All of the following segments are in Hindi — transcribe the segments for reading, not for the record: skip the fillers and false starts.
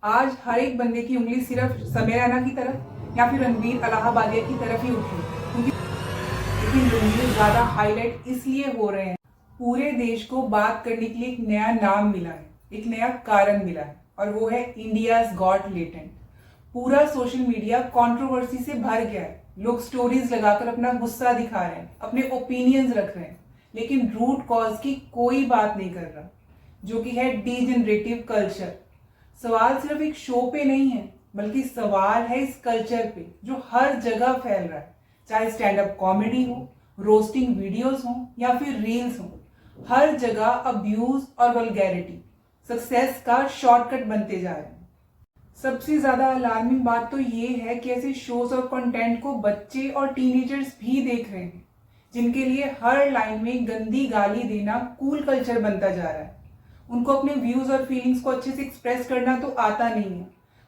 आज हर एक बंदे की उंगली सिर्फ समय रैना की तरफ या फिर रणवीर अलाहाबादिया की तरफ ही उठी है, लेकिन रणवीर ज्यादा हाईलाइट इसलिए हो रहे हैं। पूरे देश को बात करने के लिए एक नया नाम मिला है, एक नया कारण मिला है, और वो है इंडियाज गॉट लेटेंट। पूरा सोशल मीडिया कंट्रोवर्सी से भर गया है। लोग स्टोरीज लगाकर अपना गुस्सा दिखा रहे हैं, अपने ओपिनियंस रख रहे हैं, लेकिन रूट कॉज की कोई बात नहीं कर रहा, जो कि है डीजनरेटिव कल्चर। सवाल सिर्फ एक शो पे नहीं है, बल्कि सवाल है इस कल्चर पे जो हर जगह फैल रहा है। चाहे स्टैंड अप कॉमेडी हो, रोस्टिंग वीडियोस हो या फिर रील्स हो, हर जगह अब्यूज और वल्गैरिटी सक्सेस का शॉर्टकट बनते जा रहे हैं। सबसे ज्यादा अलार्मिंग बात तो ये है कि ऐसे शोज और कंटेंट को बच्चे और टीनेजर्स भी देख रहे हैं, जिनके लिए हर लाइन में गंदी गाली देना कूल कल्चर बनता जा रहा है। उनको अपने व्यूज और फीलिंग्स को अच्छे से एक्सप्रेस करना तो आता नहीं है,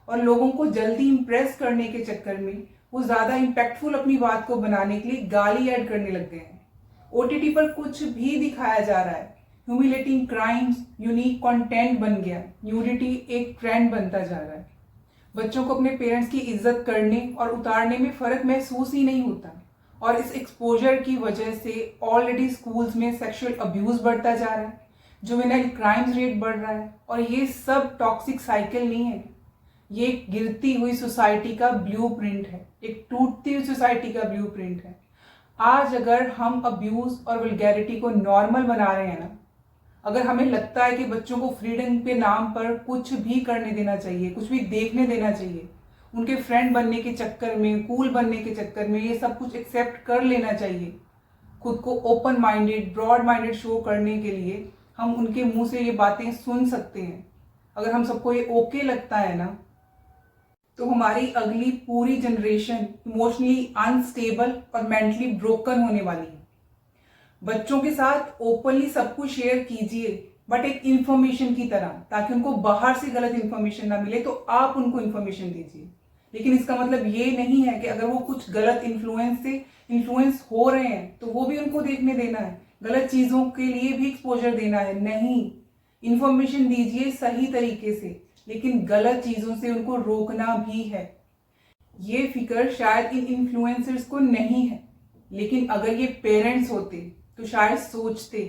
और लोगों को जल्दी इंप्रेस करने के चक्कर में वो ज्यादा इम्पैक्टफुल अपनी बात को बनाने के लिए गाली ऐड करने लग गए हैं। ओटीटी पर कुछ भी दिखाया जा रहा है, ह्यूमिलेटिंग क्राइम्स यूनिक कंटेंट बन गया, न्यूडिटी एक ट्रेंड बनता जा रहा है। बच्चों को अपने पेरेंट्स की इज्जत करने और उतारने में फर्क महसूस ही नहीं होता, और इस एक्सपोजर की वजह से ऑलरेडी स्कूल्स में सेक्सुअल अब्यूज बढ़ता जा रहा है, जुवेनाइल क्राइम्स रेट बढ़ रहा है, और ये सब टॉक्सिक साइकिल नहीं है, ये एक गिरती हुई सोसाइटी का ब्लूप्रिंट है, एक टूटती हुई सोसाइटी का ब्लूप्रिंट है। आज अगर हम अब्यूज और वल्गैरिटी को नॉर्मल बना रहे हैं ना, अगर हमें लगता है कि बच्चों को फ्रीडम के नाम पर कुछ भी करने देना चाहिए, कुछ भी देखने देना चाहिए, उनके फ्रेंड बनने के चक्कर में, कूल बनने के चक्कर में ये सब कुछ एक्सेप्ट कर लेना चाहिए, खुद को open minded, broad minded show करने के लिए हम उनके मुंह से ये बातें सुन सकते हैं, अगर हम सबको ये ओके लगता है ना, तो हमारी अगली पूरी जनरेशन इमोशनली अनस्टेबल और मेंटली ब्रोकन होने वाली है। बच्चों के साथ ओपनली सब कुछ शेयर कीजिए, बट एक इंफॉर्मेशन की तरह, ताकि उनको बाहर से गलत इंफॉर्मेशन ना मिले, तो आप उनको इंफॉर्मेशन दीजिए। लेकिन इसका मतलब ये नहीं है कि अगर वो कुछ गलत इन्फ्लुएंस से इन्फ्लुएंस हो रहे हैं तो वो भी उनको देखने देना है, गलत चीजों के लिए भी एक्सपोजर देना है। नहीं, इंफॉर्मेशन दीजिए सही तरीके से, लेकिन गलत चीजों से उनको रोकना भी है। ये फिक्र शायद इन इन्फ्लुएंसर्स को नहीं है, लेकिन अगर ये पेरेंट्स होते तो शायद सोचते,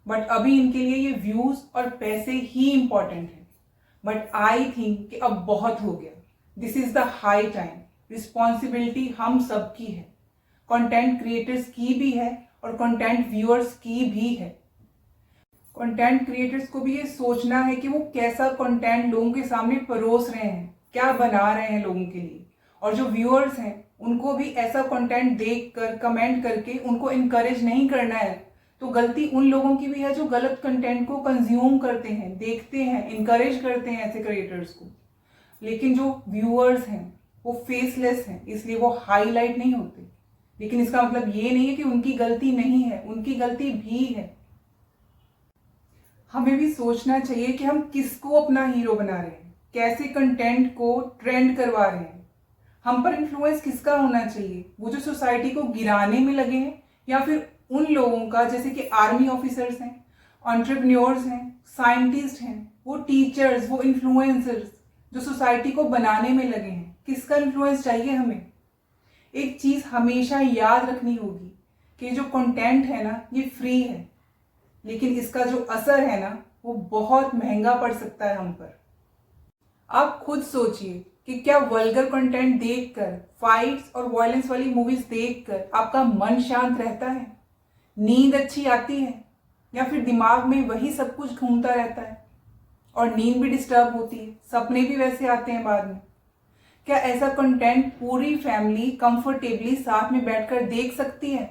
बट अभी इनके लिए ये व्यूज और पैसे ही इंपॉर्टेंट है। बट आई थिंक कि अब बहुत हो गया। This is the high time. Responsibility हम सबकी है, कंटेंट क्रिएटर्स की भी है और कंटेंट व्यूअर्स की भी है। कंटेंट क्रिएटर्स को भी ये सोचना है कि वो कैसा कंटेंट लोगों के सामने परोस रहे हैं, क्या बना रहे हैं लोगों के लिए, और जो व्यूअर्स हैं उनको भी ऐसा कंटेंट देखकर कमेंट करके उनको इनकरेज नहीं करना है। तो गलती उन लोगों की भी है जो गलत कंटेंट को कंज्यूम करते हैं, देखते हैं, इनकरेज करते हैं ऐसे क्रिएटर्स को। लेकिन जो व्यूअर्स हैं वो फेसलेस हैं, इसलिए वो हाईलाइट नहीं होते। लेकिन इसका मतलब ये नहीं है कि उनकी गलती नहीं है, उनकी गलती भी है। हमें भी सोचना चाहिए कि हम किसको अपना हीरो बना रहे हैं, कैसे कंटेंट को ट्रेंड करवा रहे हैं, हम पर इन्फ्लुएंस किसका होना चाहिए, वो जो सोसाइटी को गिराने में लगे हैं, या फिर उन लोगों का जैसे कि आर्मी ऑफिसर्स हैं, एंटरप्रेन्योर्स हैं, साइंटिस्ट हैं, वो टीचर्स, वो इन्फ्लुएंसर्स जो सोसाइटी को बनाने में लगे हैं, किसका इन्फ्लुएंस चाहिए हमें। एक चीज हमेशा याद रखनी होगी कि जो कंटेंट है ना ये फ्री है, लेकिन इसका जो असर है ना वो बहुत महंगा पड़ सकता है हम पर। आप खुद सोचिए कि क्या वल्गर कंटेंट देखकर, फाइट्स और वायलेंस वाली मूवीज देखकर आपका मन शांत रहता है, नींद अच्छी आती है, या फिर दिमाग में वही सब कुछ घूमता रहता है और नींद भी डिस्टर्ब होती है, सपने भी वैसे आते हैं बाद में। क्या ऐसा कंटेंट पूरी फैमिली कंफर्टेबली साथ में बैठकर देख सकती है?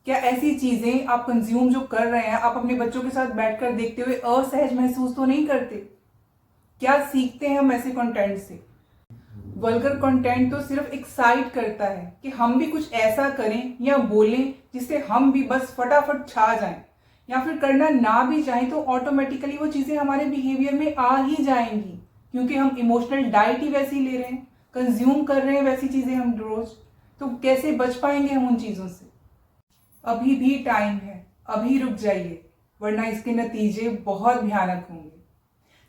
क्या ऐसी चीजें आप कंज्यूम जो कर रहे हैं, आप अपने बच्चों के साथ बैठकर देखते हुए असहज महसूस तो नहीं करते? क्या सीखते हैं हम ऐसे कंटेंट से? वल्गर कंटेंट तो सिर्फ एक्साइट करता है कि हम भी कुछ ऐसा करें या बोलें जिससे हम भी बस फटाफट छा जाएं, या फिर करना ना भी चाहें तो ऑटोमेटिकली वो चीजें हमारे बिहेवियर में आ ही जाएंगी, क्योंकि हम इमोशनल डाइट ही वैसी ले रहे हैं, कंज्यूम कर रहे हैं वैसी चीजें हम रोज। तो कैसे बच पाएंगे हम उन चीजों से? अभी भी टाइम है, अभी रुक जाइए, वरना इसके नतीजे बहुत भयानक होंगे।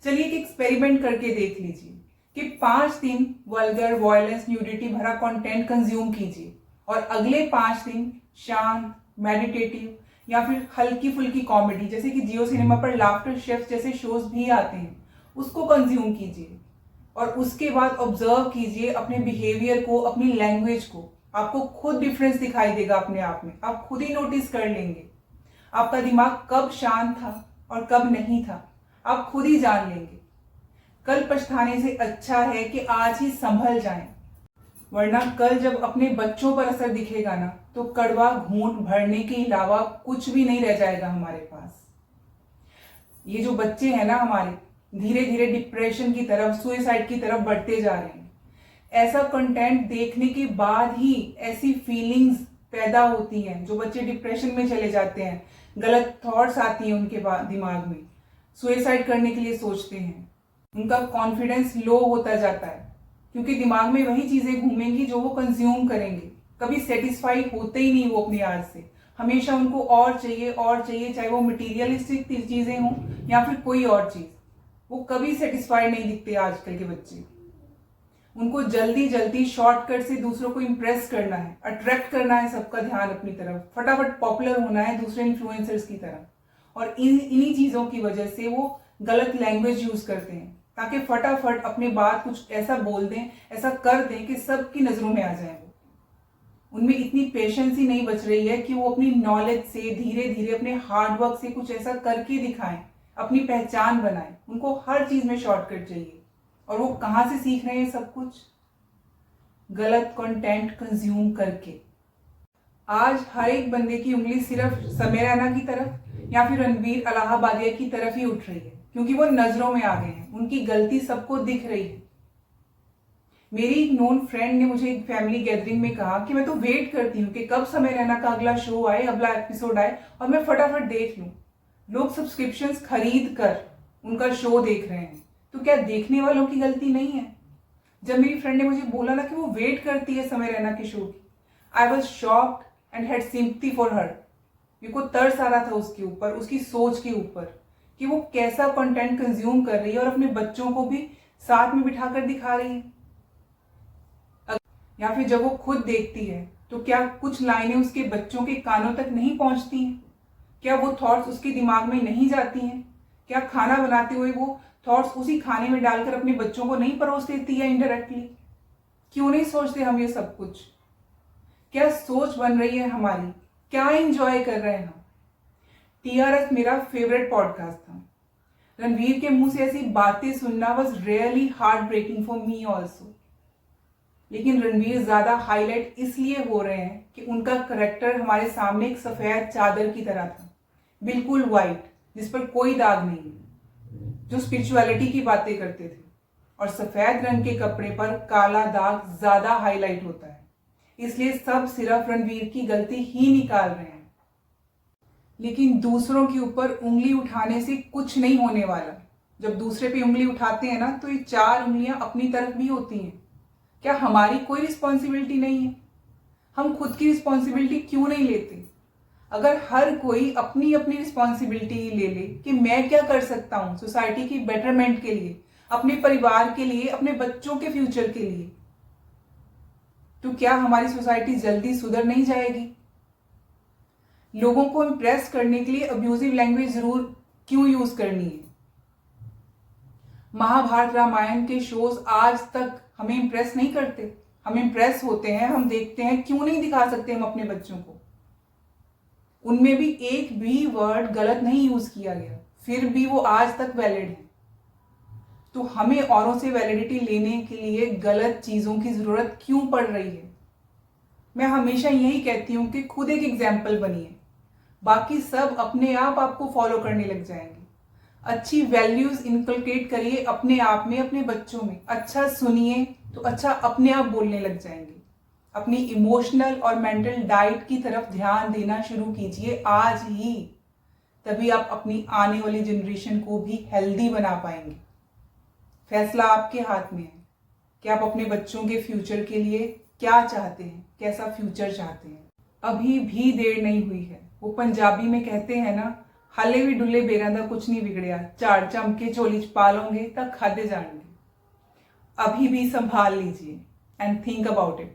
चलिए एक एक्सपेरिमेंट करके देख लीजिए कि 5 दिन वल्गर, वॉयलेंस, न्यूडिटी भरा कंटेंट कंज्यूम कीजिए और अगले 5 दिन शांत, मेडिटेटिव या फिर हल्की फुल्की कॉमेडी, जैसे कि जियो सिनेमा पर लाफ्टर शेफ जैसे शोज भी आते हैं, उसको कंज्यूम कीजिए और उसके बाद ऑब्जर्व कीजिए अपने बिहेवियर को, अपनी लैंग्वेज को। आपको खुद डिफरेंस दिखाई देगा अपने आप में, आप खुद ही नोटिस कर लेंगे आपका दिमाग कब शांत था और कब नहीं था, आप खुद ही जान लेंगे। कल पछताने से अच्छा है कि आज ही संभल जाएं, वरना कल जब अपने बच्चों पर असर दिखेगा ना, तो कड़वा घूंट भरने के अलावा कुछ भी नहीं रह जाएगा हमारे पास। ये जो बच्चे हैं ना हमारे, धीरे धीरे डिप्रेशन की तरफ, सुसाइड की तरफ बढ़ते जा रहे हैं। ऐसा कंटेंट देखने के बाद ही ऐसी फीलिंग्स पैदा होती हैं, जो बच्चे डिप्रेशन में चले जाते हैं, गलत थॉट्स आती हैं उनके दिमाग में, सुसाइड करने के लिए सोचते हैं, उनका कॉन्फिडेंस लो होता जाता है, क्योंकि दिमाग में वही चीजें घूमेंगी जो वो कंज्यूम करेंगे। कभी सेटिस्फाई होते ही नहीं वो अपनी आर्ट से, हमेशा उनको और चाहिए, चाहे वो मटीरियलिस्टिक चीजें हों या फिर कोई और चीज। वो कभी सेटिस्फाइड नहीं दिखते आजकल के बच्चे। उनको जल्दी जल्दी शॉर्टकट से दूसरों को इंप्रेस करना है, अट्रैक्ट करना है सबका ध्यान अपनी तरफ, फटाफट पॉपुलर होना है दूसरे इन्फ्लुएंसर्स की तरह। और इन्हीं चीजों की वजह से वो गलत लैंग्वेज यूज करते हैं, ताकि फटाफट अपने बात कुछ ऐसा बोल दें, ऐसा कर दें कि सबकी नजरों में आ जाए। उनमें इतनी पेशेंस ही नहीं बच रही है कि वो अपनी नॉलेज से, धीरे धीरे अपने हार्डवर्क से कुछ ऐसा करके दिखाएं, अपनी पहचान बनाएं। उनको हर चीज में शॉर्टकट चाहिए। और वो कहां से सीख रहे हैं सब कुछ? गलत कंटेंट कंज्यूम करके। आज हर एक बंदे की उंगली सिर्फ समय रैना की तरफ या फिर रणवीर अलाहाबादिया की तरफ ही उठ रही है, क्योंकि वो नजरों में आ गए हैं, उनकी गलती सबको दिख रही है। मेरी एक नोन फ्रेंड ने मुझे एक फैमिली गैदरिंग में कहा कि मैं तो वेट करती हूँ कि कब समय रैना का अगला शो आए, अगला एपिसोड आए और मैं फटाफट देख लूं। लोग सब्सक्रिप्शंस खरीद कर उनका शो देख रहे हैं, तो क्या देखने वालों की गलती नहीं है? जब मेरी फ्रेंड ने मुझे बोला ना कि वो वेट करती है समय रैना के शो की, I was shocked and had sympathy for her. मेरे को तरस आ रहा था उसके ऊपर, उसकी सोच के ऊपर, कि वो कैसा कंटेंट कंज्यूम कर रही है और अपने बच्चों को भी साथ में बिठाकर दिखा रही है। या फिर जब वो खुद देखती है तो क्या कुछ लाइनें उसके बच्चों के कानों तक नहीं पहुंचती हैं? क्या वो थॉट्स उसके दिमाग में नहीं जाती हैं? क्या खाना बनाते हुए वो थॉट्स उसी खाने में डालकर अपने बच्चों को नहीं परोस देती है इनडायरेक्टली? क्यों नहीं सोचते हम ये सब कुछ? क्या सोच बन रही है हमारी? क्या एंजॉय कर रहे हैं हम? TRS मेरा फेवरेट पॉडकास्ट था। रणवीर के मुंह से ऐसी बातें सुनना was really heart breaking for me also. लेकिन रणवीर ज्यादा हाईलाइट इसलिए हो रहे हैं कि उनका करेक्टर हमारे सामने एक सफेद चादर की तरह था, बिल्कुल वाइट, जिस पर कोई दाग नहीं, जो स्पिरिचुअलिटी की बातें करते थे। और सफेद रंग के कपड़े पर काला दाग ज्यादा हाईलाइट होता है, इसलिए सब सिर्फ रणवीर की गलती ही निकाल रहे हैं। लेकिन दूसरों के ऊपर उंगली उठाने से कुछ नहीं होने वाला। जब दूसरे पे उंगली उठाते हैं ना, तो ये 4 उंगलियां अपनी तरफ भी होती हैं। क्या हमारी कोई रिस्पॉन्सिबिलिटी नहीं है? हम खुद की रिस्पॉन्सिबिलिटी क्यों नहीं लेते? अगर हर कोई अपनी अपनी रिस्पॉन्सिबिलिटी ले ले कि मैं क्या कर सकता हूं सोसाइटी की बेटरमेंट के लिए, अपने परिवार के लिए, अपने बच्चों के फ्यूचर के लिए, तो क्या हमारी सोसाइटी जल्दी सुधर नहीं जाएगी? लोगों को इम्प्रेस करने के लिए अब्यूजिव लैंग्वेज जरूर क्यों यूज करनी है? महाभारत रामायण के शोज आज तक हमें इम्प्रेस नहीं करते। हम इम्प्रेस होते हैं, हम देखते हैं, क्यों नहीं दिखा सकते हम अपने बच्चों को? उनमें भी एक भी वर्ड गलत नहीं यूज किया गया, फिर भी वो आज तक वैलिड है। तो हमें औरों से वैलिडिटी लेने के लिए गलत चीजों की जरूरत क्यों पड़ रही है? मैं हमेशा यही कहती हूं कि खुद एक एग्जाम्पल बनिए, बाकी सब अपने आप आपको फॉलो करने लग जाएंगे। अच्छी वैल्यूज इनकलकेट करिए अपने आप में, अपने बच्चों में। अच्छा सुनिए तो अच्छा अपने आप बोलने लग जाएंगे। अपनी इमोशनल और मेंटल डाइट की तरफ ध्यान देना शुरू कीजिए आज ही, तभी आप अपनी आने वाली जनरेशन को भी हेल्दी बना पाएंगे। फैसला आपके हाथ में है कि आप अपने बच्चों के फ्यूचर के लिए क्या चाहते हैं, कैसा फ्यूचर चाहते हैं। अभी भी देर नहीं हुई है। वो पंजाबी में कहते हैं ना, ਹਾਲੇ ਵੀ ਡੁੱਲੇ ਬੇਰਾਂ ਦਾ ਕੁਝ ਨਹੀਂ ਵਿਗੜਿਆ, ਝਾੜ ਝੰਮ ਕੇ ਝੋਲੀ ਚ ਪਾ ਲਓਗੇ ਤਾਂ ਖਾਦੇ ਜਾਣਗੇ। अभी भी संभाल लीजिए एंड थिंक अबाउट इट।